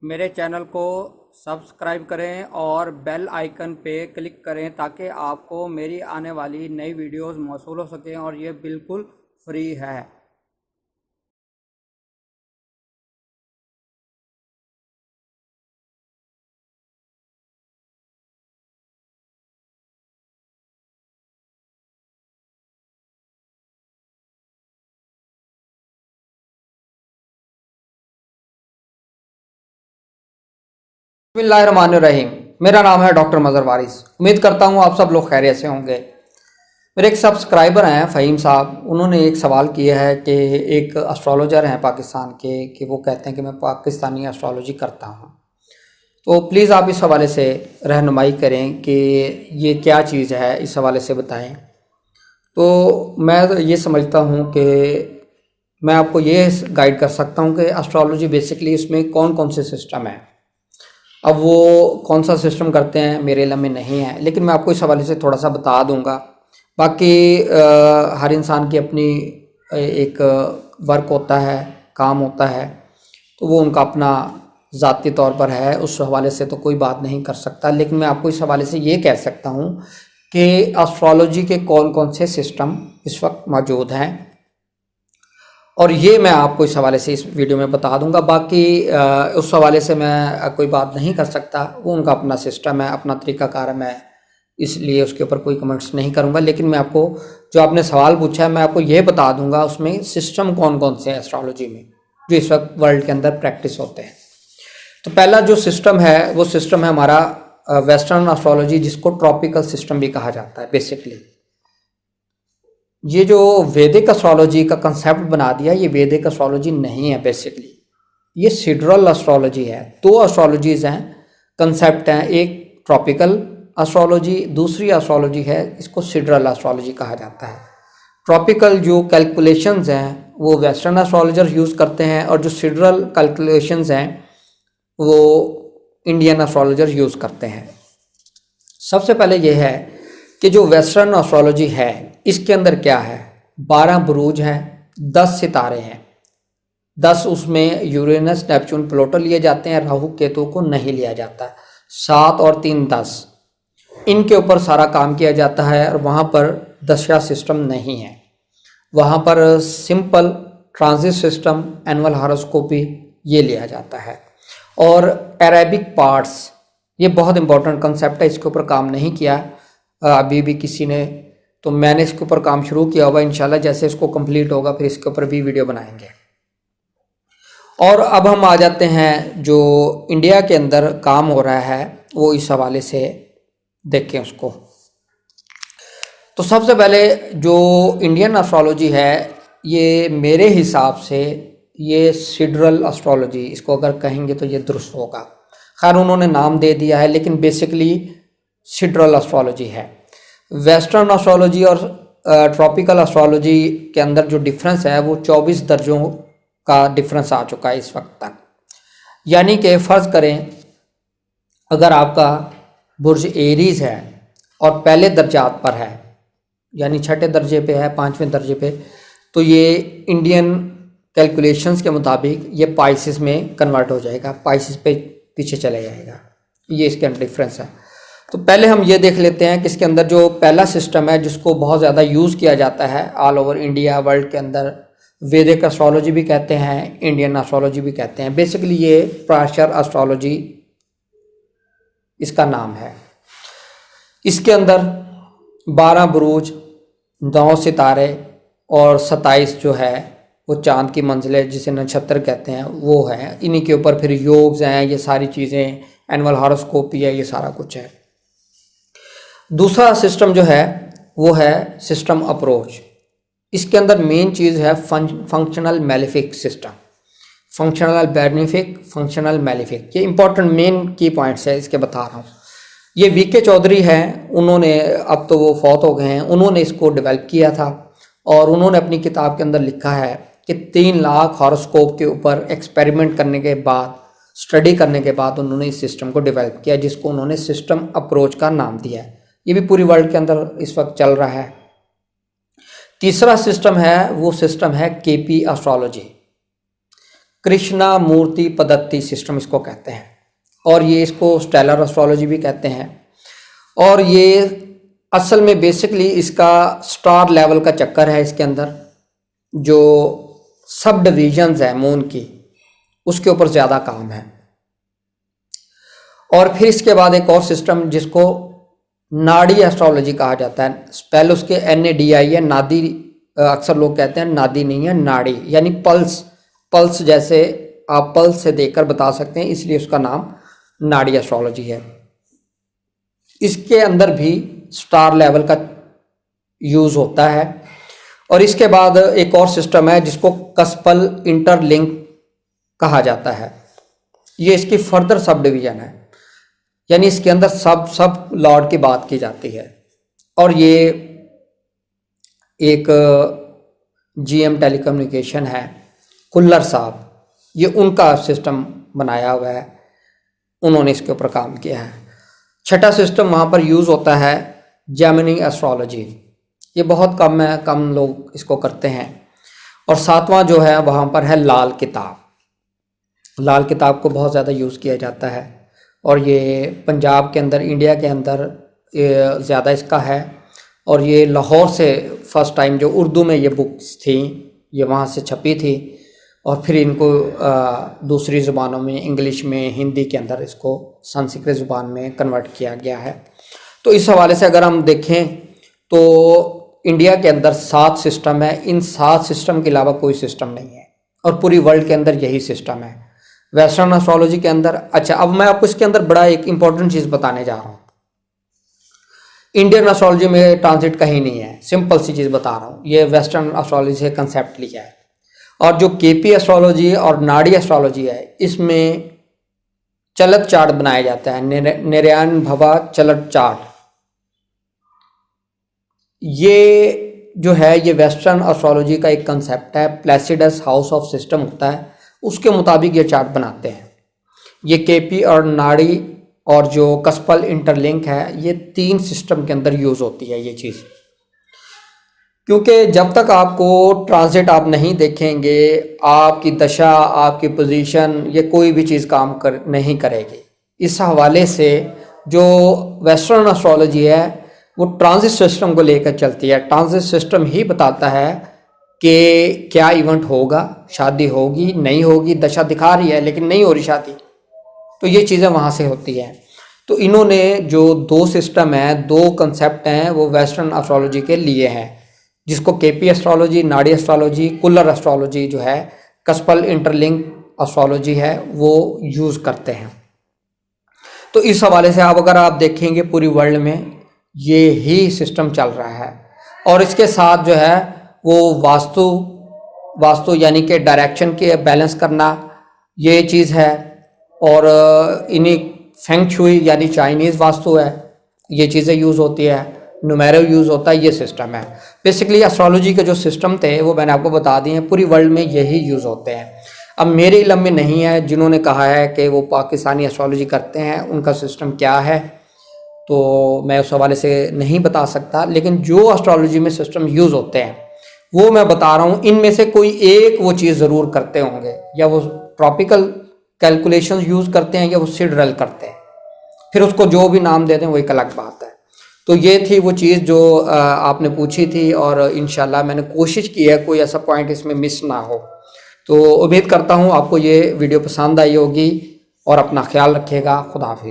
मेरे चैनल को सब्सक्राइब करें और बेल आइकन पे क्लिक करें ताकि आपको मेरी आने वाली नई वीडियोस मौसूल हो सकें और ये बिल्कुल फ्री है। बिस्मिल्लाहिर्रहमानिर्रहीम। मेरा नाम है डॉक्टर मज़हर वारिस। उम्मीद करता हूँ आप सब लोग खैरियत से होंगे। मेरे एक सब्सक्राइबर हैं फ़हीम साहब, उन्होंने एक सवाल किया है कि एक एस्ट्रोलॉजर हैं पाकिस्तान के, कि वो कहते हैं कि मैं पाकिस्तानी एस्ट्रोलॉजी करता हूँ, तो प्लीज़ आप इस हवाले से रहनुमाई करें कि ये क्या चीज़ है, इस हवाले से बताएं। तो मैं तो ये समझता हूँ कि मैं आपको ये गाइड कर सकता हूँ कि एस्ट्रोलॉजी बेसिकली इसमें कौन कौन से सिस्टम है। अब वो कौन सा सिस्टम करते हैं मेरे इल्म में नहीं है, लेकिन मैं आपको इस हवाले से थोड़ा सा बता दूंगा। बाकी हर इंसान की अपनी एक वर्क होता है, काम होता है, तो वो उनका अपना ज़ाती तौर पर है, उस हवाले से तो कोई बात नहीं कर सकता। लेकिन मैं आपको इस हवाले से ये कह सकता हूँ कि एस्ट्रोलॉजी के कौन कौन से सिस्टम इस वक्त मौजूद हैं, और ये मैं आपको इस हवाले से इस वीडियो में बता दूंगा। बाकी उस हवाले से मैं कोई बात नहीं कर सकता, वो उनका अपना सिस्टम है, अपना तरीक़ाकार है, मैं इसलिए उसके ऊपर कोई कमेंट्स नहीं करूंगा। लेकिन मैं आपको जो आपने सवाल पूछा है मैं आपको ये बता दूंगा उसमें सिस्टम कौन कौन से हैं एस्ट्रोलॉजी में जो इस वक्त वर्ल्ड के अंदर प्रैक्टिस होते हैं। तो पहला जो सिस्टम है वो सिस्टम है हमारा वेस्टर्न एस्ट्रोलॉजी, जिसको ट्रॉपिकल सिस्टम भी कहा जाता है। बेसिकली ये जो वैदिक एस्ट्रोलॉजी का कंसेप्ट बना दिया, ये वैदिक एस्ट्रोलॉजी नहीं है। बेसिकली ये सिडरल एस्ट्रोलॉजी है। दो एस्ट्रोलॉजीज़ हैं, कंसेप्ट हैं, एक ट्रॉपिकल एस्ट्रोलॉजी, दूसरी एस्ट्रोलॉजी है इसको सिडरल एस्ट्रोलॉजी कहा जाता है। ट्रॉपिकल जो कैलकुलेशंस हैं वो वेस्टर्न एस्ट्रोलॉजर यूज़ करते हैं, और जो सिडरल कैलकुलेशंस हैं वो इंडियन एस्ट्रोलॉजर यूज़ करते हैं। सबसे पहले ये है कि जो वेस्टर्न एस्ट्रोलॉजी है इसके अंदर क्या है, 12 बुरूज हैं, 10 सितारे हैं, 10 उसमें यूरेनस नेपच्यून प्लूटो लिए जाते हैं, राहु केतु को नहीं लिया जाता। 7 और 3 10, इनके ऊपर सारा काम किया जाता है, और वहाँ पर दशा सिस्टम नहीं है। वहाँ पर सिंपल ट्रांजिट सिस्टम, एनुअल हॉरोस्कोपी ये लिया जाता है। और अरेबिक पार्ट्स, ये बहुत इंपॉर्टेंट कंसेप्ट है, इसके ऊपर काम नहीं किया अभी भी किसी ने, तो मैंने इसके ऊपर काम शुरू किया हुआ। इंशाल्लाह जैसे इसको कंप्लीट होगा फिर इसके ऊपर भी वीडियो बनाएंगे। और अब हम आ जाते हैं जो इंडिया के अंदर काम हो रहा है वो इस हवाले से देखें उसको। तो सबसे पहले जो इंडियन एस्ट्रोलॉजी है ये मेरे हिसाब से ये सिडरल एस्ट्रोलॉजी, इसको अगर कहेंगे तो ये दुरुस्त होगा। खैर उन्होंने नाम दे दिया है, लेकिन बेसिकली सिडरल एस्ट्रोलॉजी है। वेस्टर्न एस्ट्रोलॉजी और ट्रॉपिकल एस्ट्रोलॉजी के अंदर जो डिफरेंस है वो 24 दर्जों का डिफरेंस आ चुका है इस वक्त तक। यानी कि फ़र्ज़ करें अगर आपका बुर्ज एरीज़ है और पहले दर्जात पर है, यानी छठे दर्जे पे है, 5वें दर्जे पे, तो ये इंडियन कैलकुलेशंस के मुताबिक ये पाइसिस में कन्वर्ट हो जाएगा, पाइसिस पे पीछे चले जाएगा। ये इसके अंदर डिफरेंस है। तो पहले हम ये देख लेते हैं कि इसके अंदर जो पहला सिस्टम है जिसको बहुत ज़्यादा यूज़ किया जाता है ऑल ओवर इंडिया वर्ल्ड के अंदर, वैदिक एस्ट्रोलॉजी भी कहते हैं, इंडियन एस्ट्रोलॉजी भी कहते हैं। बेसिकली ये प्राचर एस्ट्रोलॉजी इसका नाम है। इसके अंदर 12 बुरूज, 9 सितारे और 27 जो है वो चांद की मंजिलें जिसे नक्षत्र कहते हैं वो है। इन्हीं के ऊपर फिर योग्स हैं, ये सारी चीज़ें, एनुअल हॉरोस्कोपी है, ये सारा कुछ है। दूसरा सिस्टम जो है वो है सिस्टम अप्रोच। इसके अंदर मेन चीज़ है functional malefic system, functional benefic, functional malefic. ये इंपॉर्टेंट मेन की पॉइंट्स है, इसके बता रहा हूँ। ये वीके चौधरी हैं, उन्होंने, अब तो वो फौत हो गए हैं, उन्होंने इसको डेवलप किया था, और उन्होंने अपनी किताब के अंदर लिखा है कि 3 लाख हॉरोस्कोप के ऊपर एक्सपेरिमेंट करने के बाद, स्टडी करने के बाद उन्होंने इस सिस्टम को डेवलप किया, जिसको उन्होंने सिस्टम अप्रोच का नाम दिया है। ये भी पूरी वर्ल्ड के अंदर इस वक्त चल रहा है। तीसरा सिस्टम है वो सिस्टम है केपी एस्ट्रोलॉजी। कृष्णा मूर्ति पद्धति सिस्टम इसको कहते हैं, और ये इसको स्टेलर एस्ट्रोलॉजी भी कहते हैं। और ये असल में बेसिकली इसका स्टार लेवल का चक्कर है, इसके अंदर जो सब डिविजन्स है मून की उसके ऊपर ज़्यादा काम है। और फिर इसके बाद एक और सिस्टम जिसको नाड़ी एस्ट्रोलॉजी कहा जाता है, स्पेल उसके NADI है, नादी। अक्सर लोग कहते हैं नादी नहीं है, नाड़ी, यानी पल्स। पल्स जैसे आप पल्स से देखकर बता सकते हैं, इसलिए उसका नाम नाड़ी एस्ट्रोलॉजी है। इसके अंदर भी स्टार लेवल का यूज़ होता है। और इसके बाद एक और सिस्टम है जिसको कस्पल इंटरलिंक कहा जाता है। ये इसकी फर्दर सब डिवीजन है, यानी इसके अंदर सब लॉर्ड की बात की जाती है। और ये एक GM टेलीकम्युनिकेशन है, कुल्लर साहब, ये उनका सिस्टम बनाया हुआ है, उन्होंने इसके ऊपर काम किया है। छठा सिस्टम वहाँ पर यूज़ होता है जेमिनी एस्ट्रोलॉजी, ये बहुत कम है, कम लोग इसको करते हैं। और सातवां जो है वहाँ पर है लाल किताब। लाल किताब को बहुत ज़्यादा यूज़ किया जाता है, और ये पंजाब के अंदर, इंडिया के अंदर ज़्यादा इसका है। और ये लाहौर से फर्स्ट टाइम जो उर्दू में ये बुक्स थी ये वहाँ से छपी थी, और फिर इनको दूसरी ज़ुबानों में, इंग्लिश में, हिंदी के अंदर इसको संस्कृत ज़ुबान में कन्वर्ट किया गया है। तो इस हवाले से अगर हम देखें तो इंडिया के अंदर 7 सिस्टम है, इन 7 सिस्टम के अलावा कोई सिस्टम नहीं है, और पूरी वर्ल्ड के अंदर यही सिस्टम है वेस्टर्न एस्ट्रोलॉजी के अंदर। अच्छा, अब मैं आपको इसके अंदर बड़ा एक इंपॉर्टेंट चीज़ बताने जा रहा हूँ। इंडियन एस्ट्रोलॉजी में ट्रांजिट कहीं नहीं है, सिंपल सी चीज़ बता रहा हूँ, ये वेस्टर्न एस्ट्रोलॉजी से कंसेप्ट लिया है। और जो KP एस्ट्रोलॉजी और नाड़ी एस्ट्रोलॉजी है, इसमें चलत चार्ट बनाया जाता है, निर्यान भवा चलत चार्ट। ये जो है ये वेस्टर्न एस्ट्रोलॉजी का एक कंसेप्ट है, प्लेसिडस हाउस ऑफ सिस्टम होता है, उसके मुताबिक ये चार्ट बनाते हैं। ये KP और नाड़ी और जो कस्पल इंटरलिंक है, ये 3 सिस्टम के अंदर यूज़ होती है ये चीज़। क्योंकि जब तक आपको ट्रांजिट आप नहीं देखेंगे, आपकी दशा, आपकी पोजीशन, ये कोई भी चीज़ काम नहीं करेगी। इस हवाले से जो वेस्टर्न एस्ट्रोलॉजी है वो ट्रांजिट सिस्टम को लेकर चलती है। ट्रांजिट सिस्टम ही बताता है कि क्या इवेंट होगा, शादी होगी, नहीं होगी, दशा दिखा रही है लेकिन नहीं हो रही शादी, तो ये चीज़ें वहाँ से होती हैं। तो इन्होंने जो 2 सिस्टम हैं, 2 कंसेप्ट हैं, वो वेस्टर्न एस्ट्रोलॉजी के लिए हैं, जिसको KP एस्ट्रोलॉजी, नाड़ी एस्ट्रोलॉजी, कुल्लर एस्ट्रोलॉजी जो है, कस्पल इंटरलिंक एस्ट्रोलॉजी है, वो यूज़ करते हैं। तो इस हवाले से अगर आप देखेंगे पूरी वर्ल्ड में ये ही सिस्टम चल रहा है। और इसके साथ जो है वो वास्तु यानी कि डायरेक्शन के बैलेंस करना, ये चीज़ है। और इन्हीं फेंग शुई यानी चाइनीज़ वास्तु है, ये चीज़ें यूज़ होती है, नुमेरो यूज़ होता है, ये सिस्टम है। बेसिकली एस्ट्रोलॉजी के जो सिस्टम थे वो मैंने आपको बता दिए हैं, पूरी वर्ल्ड में यही यूज़ होते हैं। अब मेरे इल्म में नहीं है, जिन्होंने कहा है कि वो पाकिस्तानी एस्ट्रोलॉजी करते हैं उनका सिस्टम क्या है, तो मैं उस हवाले से नहीं बता सकता। लेकिन जो एस्ट्रोलॉजी में सिस्टम यूज़ होते हैं वो मैं बता रहा हूँ, इनमें से कोई एक वो चीज़ ज़रूर करते होंगे, या वो ट्रॉपिकल कैलकुलेशन यूज़ करते हैं या वो सिडरल करते हैं, फिर उसको जो भी नाम दे दें वो एक अलग बात है। तो ये थी वो चीज़ जो आपने पूछी थी, और इंशाल्लाह मैंने कोशिश की है कोई ऐसा पॉइंट इसमें मिस ना हो। तो उम्मीद करता हूँ आपको ये वीडियो पसंद आई होगी, और अपना ख्याल रखिएगा। खुदा हाफिज़।